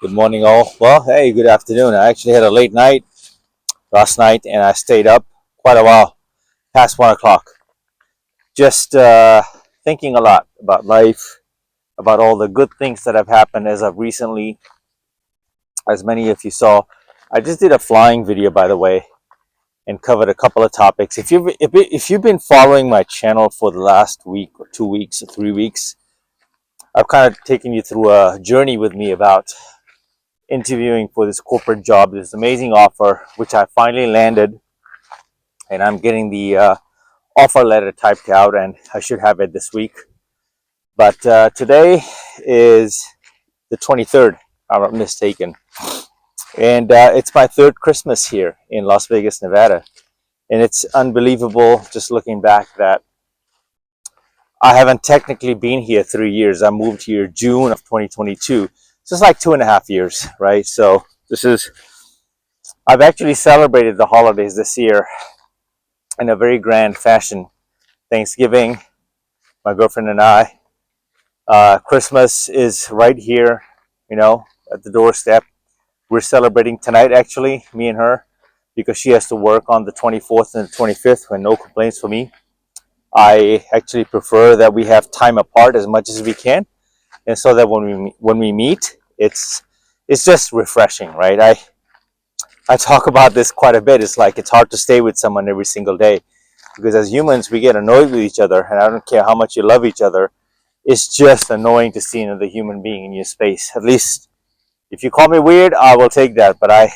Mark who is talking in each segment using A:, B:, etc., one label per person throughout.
A: Good morning, all. Well, hey, good afternoon. I actually had a late night last night and I stayed up quite a while, past 1 o'clock, just thinking a lot about life, about all the good things that have happened as of recently. As many of you saw, I just did a flying video, by the way, and covered a couple of topics. If you've been following my channel for the last week or 2 weeks or 3 weeks, I've kind of taken you through a journey with me about interviewing for this corporate job, this amazing offer, which I finally landed, and I'm getting the offer letter typed out, and I should have it this week. But today is the 23rd, if I'm not mistaken, and it's my third Christmas here in Las Vegas, Nevada, and it's unbelievable just looking back that I haven't technically been here 3 years. I moved here June of 2022, so it's like 2.5 years, right? So I've actually celebrated the holidays this year in a very grand fashion. Thanksgiving, my girlfriend and I. Christmas is right here, at the doorstep. We're celebrating tonight, actually, me and her, because she has to work on the 24th and the 25th, when no complaints for me. I actually prefer that we have time apart as much as we can, and so that when we meet, it's just refreshing, right? I talk about this quite a bit. It's like it's hard to stay with someone every single day, because as humans we get annoyed with each other, and I don't care how much you love each other, it's just annoying to see another human being in your space. At least if you call me weird, I will take that, but I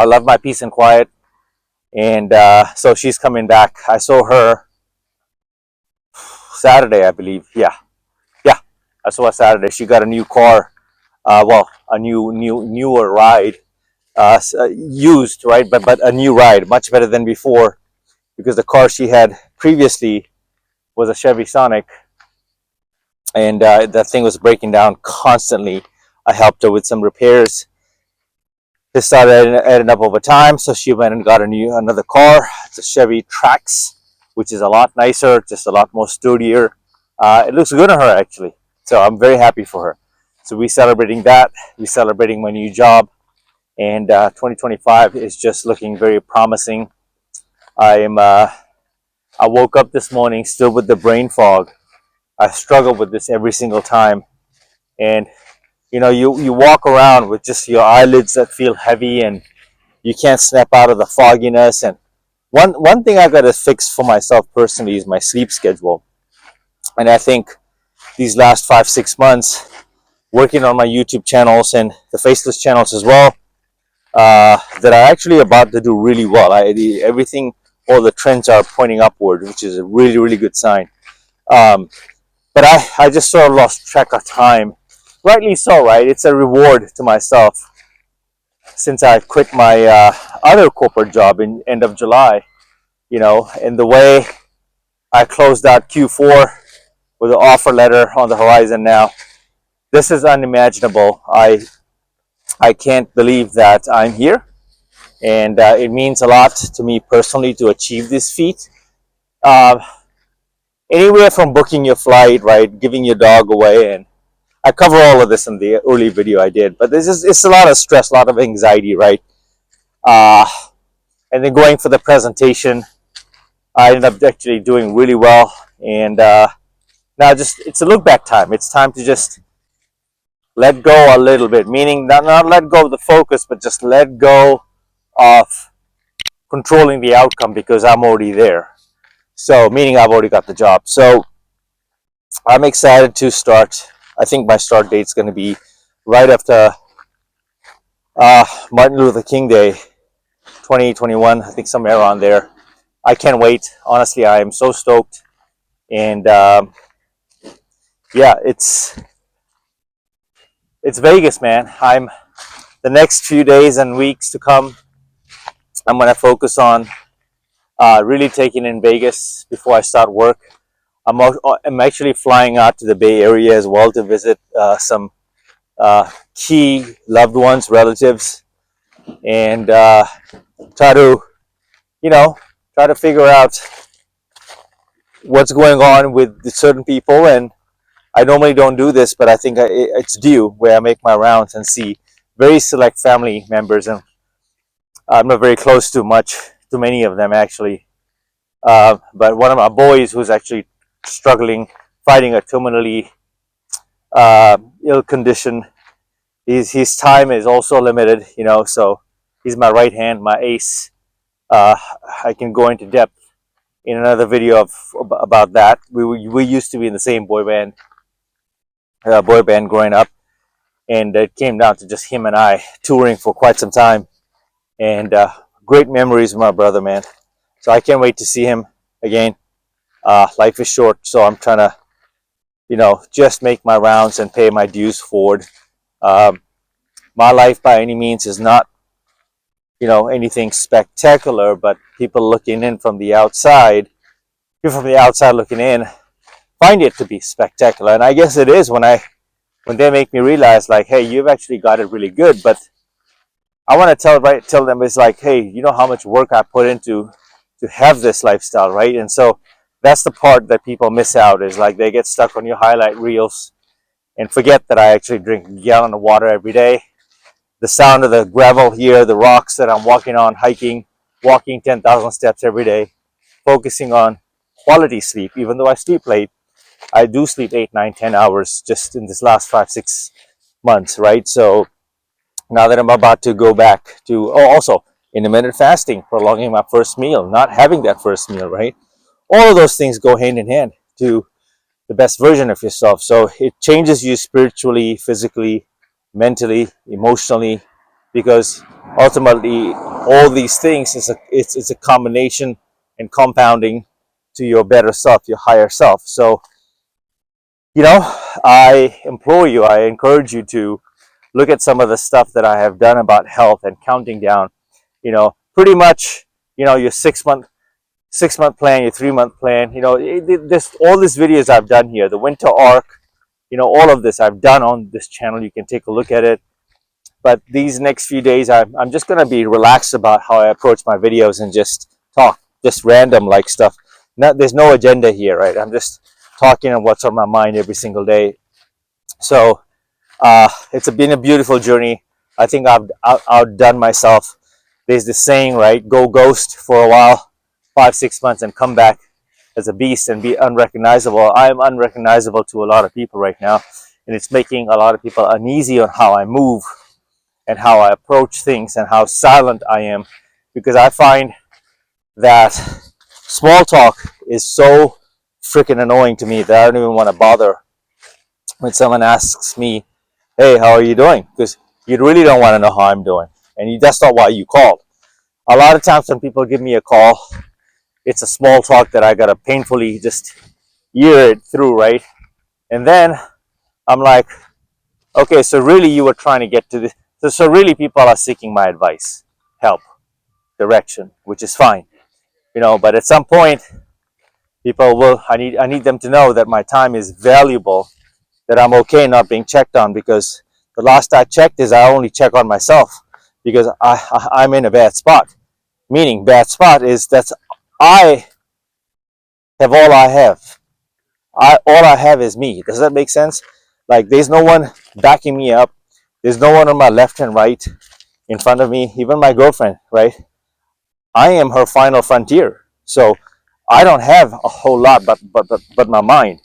A: love my peace and quiet. And so she's coming back. I saw her Saturday, I believe. Yeah, I saw her Saturday. She got a new car, well, a newer ride, used, right, but a new ride, much better than before, because the car she had previously was a Chevy Sonic, and that thing was breaking down constantly. I helped her with some repairs. This started adding up over time, so she went and got another car. It's a Chevy Trax, which is a lot nicer, just a lot more sturdier. It looks good on her, actually, so I'm very happy for her. So we're celebrating that. We're celebrating my new job, and 2025 is just looking very promising. I woke up this morning still with the brain fog. I struggle with this every single time, and you walk around with just your eyelids that feel heavy, and you can't snap out of the fogginess. And one thing I got to fix for myself personally is my sleep schedule. And I think these last 5-6 months, working on my YouTube channels and the faceless channels as well, that are actually about to do really well. Everything, all the trends are pointing upward, which is a really, really good sign. Um, but I just sort of lost track of time. Rightly so, right? It's a reward to myself, since I quit my other corporate job in end of July. And the way I closed out Q4 with an offer letter on the horizon now, this is unimaginable. I can't believe that I'm here, and it means a lot to me personally to achieve this feat. Uh, Anywhere from booking your flight, right, giving your dog away, and I cover all of this in the early video I did. But it's a lot of stress, a lot of anxiety, right? Uh, and then going for the presentation, I ended up actually doing really well. And now it's a look back time. It's time to just let go a little bit, meaning not let go of the focus, but just let go of controlling the outcome, because I'm already there. So, meaning I've already got the job. So I'm excited to start. I think my start date is going to be right after Martin Luther King Day 2021. I think somewhere around there. I can't wait. Honestly, I am so stoked. And yeah, it's Vegas, man. The next few days and weeks to come, I'm going to focus on really taking in Vegas before I start work. I'm actually flying out to the Bay Area as well to visit some key loved ones, relatives, and try to, try to figure out what's going on with certain people, and I normally don't do this, but I think it's due, where I make my rounds and see very select family members, and I'm not very close to many of them actually. But one of my boys who's actually struggling, fighting a terminally ill condition, his time is also limited, so he's my right hand, my ace. Uh, I can go into depth in another video about that. We used to be in the same boy band growing up, and it came down to just him and I touring for quite some time, and great memories with my brother, man. So I can't wait to see him again. Life is short, so I'm trying to, just make my rounds and pay my dues forward. Um, my life by any means is not, anything spectacular, but people looking in from the outside, people from the outside looking in, find it to be spectacular. And I guess it is when they make me realize, like, hey, you've actually got it really good. But I want to tell them, it's like, hey, you know how much work I put into to have this lifestyle, right? And so that's the part that people miss out, is like they get stuck on your highlight reels and forget that I actually drink a gallon of water every day. The sound of the gravel here, the rocks that I'm walking on, walking 10,000 steps every day, focusing on quality sleep. Even though I sleep late, I do sleep 8, 9, 10 hours just in this last 5, 6 months, right? So now that I'm about to go back to, also intermittent fasting, prolonging my first meal, not having that first meal, right? All of those things go hand in hand to the best version of yourself. So it changes you spiritually, physically, mentally, emotionally, because ultimately all these things it's a combination and compounding to your better self, your higher self. So I implore you, I encourage you to look at some of the stuff that I have done about health and counting down. Pretty much, your 6 month plan, your 3 month plan. This all these videos I've done here, the winter arc, all of this I've done on this channel. You can take a look at it. But these next few days, I'm just gonna be relaxed about how I approach my videos and just talk, just random like stuff. There's no agenda here, right? I'm just talking on what's on my mind every single day. So it's been a beautiful journey. I think I've outdone myself. There's this saying, right? Go ghost for a while, 5, 6 months, and come back as a beast and be unrecognizable. I am unrecognizable to a lot of people right now, and it's making a lot of people uneasy on how I move and how I approach things and how silent I am, because I find that small talk is so freaking annoying to me that I don't even want to bother when someone asks me, hey, how are you doing? Because you really don't want to know how I'm doing, and that's not why you called. A lot of times when people give me a call, it's a small talk that I gotta painfully just ear it through, right? And then I'm like, okay, so really you were trying to get to this. So really people are seeking my advice, help, direction, which is fine, but at some point people will, I need them to know that my time is valuable, that I'm okay not being checked on, because the last I checked is I only check on myself because I'm in a bad spot. Meaning bad spot is that I have all I have. All I have is me. Does that make sense? Like there's no one backing me up. There's no one on my left and right in front of me. Even my girlfriend, right? I am her final frontier. So I don't have a whole lot but my mind.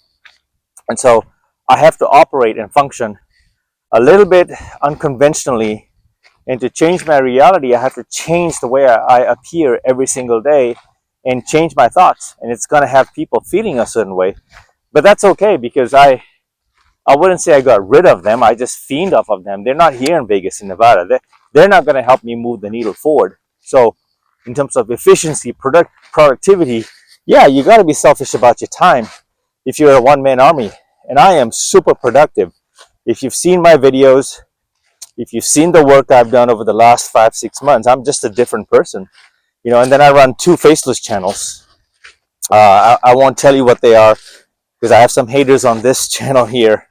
A: And so I have to operate and function a little bit unconventionally. And to change my reality, I have to change the way I appear every single day and change my thoughts. And it's going to have people feeling a certain way. But that's okay, because I wouldn't say I got rid of them. I just fiend off of them. They're not here in Vegas, in Nevada. They're not going to help me move the needle forward. So in terms of efficiency, productivity, yeah, you got to be selfish about your time if you're a one-man army. And I am super productive. If you've seen my videos, if you've seen the work I've done over the last 5, 6 months, I'm just a different person. And then I run 2 faceless channels. I won't tell you what they are, because I have some haters on this channel here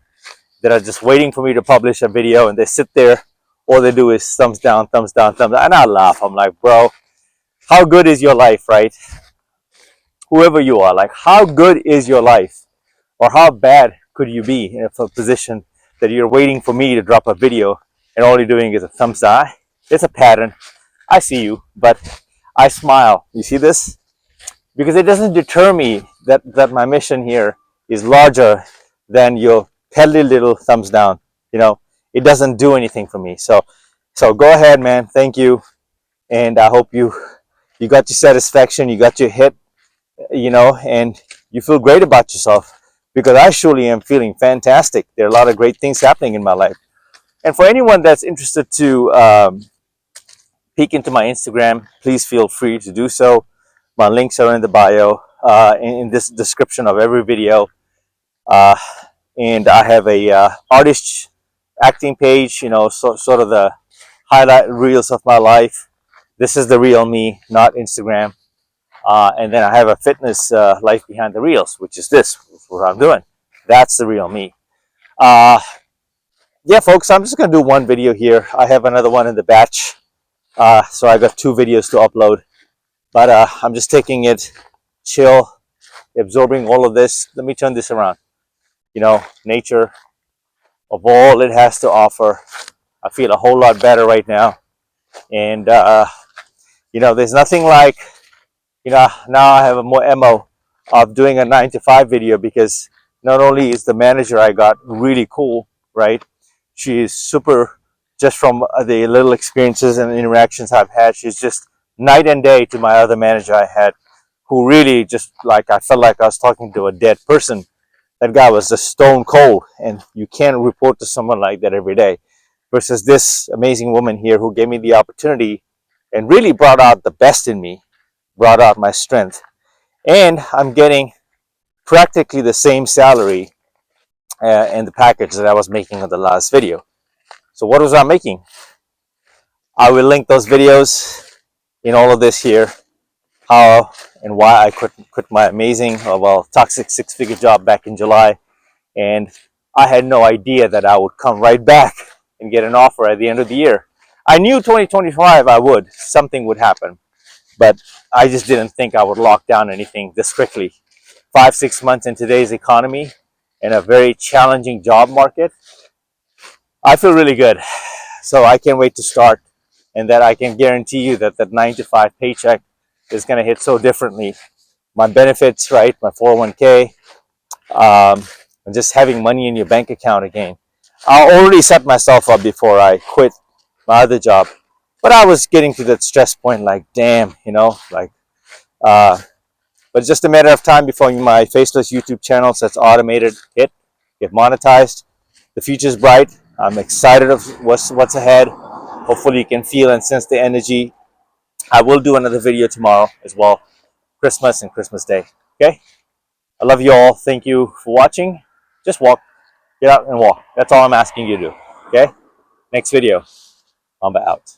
A: that are just waiting for me to publish a video, and they sit there. All they do is thumbs down, thumbs down, thumbs down. And I laugh. I'm like, bro, how good is your life, right? Whoever you are, like, how good is your life? Or how bad could you be in a position that you're waiting for me to drop a video and all you're doing is a thumbs eye? It's a pattern. I see you, but I smile. You see this? Because it doesn't deter me that my mission here is larger than your petty little thumbs down. You know, it doesn't do anything for me. So go ahead, man. Thank you, and I hope you got your satisfaction, you got your hit, and you feel great about yourself, because I surely am feeling fantastic. There are a lot of great things happening in my life. And for anyone that's interested to peek into my Instagram, please feel free to do so. My links are in the bio, in this description of every video. And I have a artist acting page, sort of the highlight reels of my life. This is the real me, not Instagram. And then I have a fitness life behind the reels, which is this, what I'm doing. That's the real me. Yeah, folks, I'm just going to do one video here. I have another one in the batch. So I got 2 videos to upload. But I'm just taking it chill, absorbing all of this. Let me turn this around. Nature, of all it has to offer, I feel a whole lot better right now. And, there's nothing like, now I have a more ammo of doing a 9 to 5 video, because not only is the manager I got really cool, right? She is super, just from the little experiences and interactions I've had, she's just night and day to my other manager I had, who really just, like, I felt like I was talking to a dead person. That guy was just stone cold, and you can't report to someone like that every day. Versus this amazing woman here who gave me the opportunity and really brought out the best in me, brought out my strength. And I'm getting practically the same salary in the package that I was making on the last video. So what was I making? I will link those videos in all of this here, how and why I quit my amazing, toxic 6-figure job back in July. And I had no idea that I would come right back and get an offer at the end of the year. I knew 2025 something would happen, but I just didn't think I would lock down anything this quickly. 5-6 months in today's economy, in a very challenging job market, I feel really good. So I can't wait to start, and that I can guarantee you that 9 to 5 paycheck is going to hit so differently. My benefits, right? My 401k, and just having money in your bank account again. I already set myself up before I quit my other job, but I was getting to that stress point, like, damn, but it's just a matter of time before my faceless YouTube channels that's automated get monetized. The future's bright. I'm excited of what's ahead. Hopefully you can feel and sense the energy. I will do another video tomorrow as well. Christmas and Christmas Day. Okay? I love you all. Thank you for watching. Just walk. Get out and walk. That's all I'm asking you to do. Okay? Next video. Mamba out.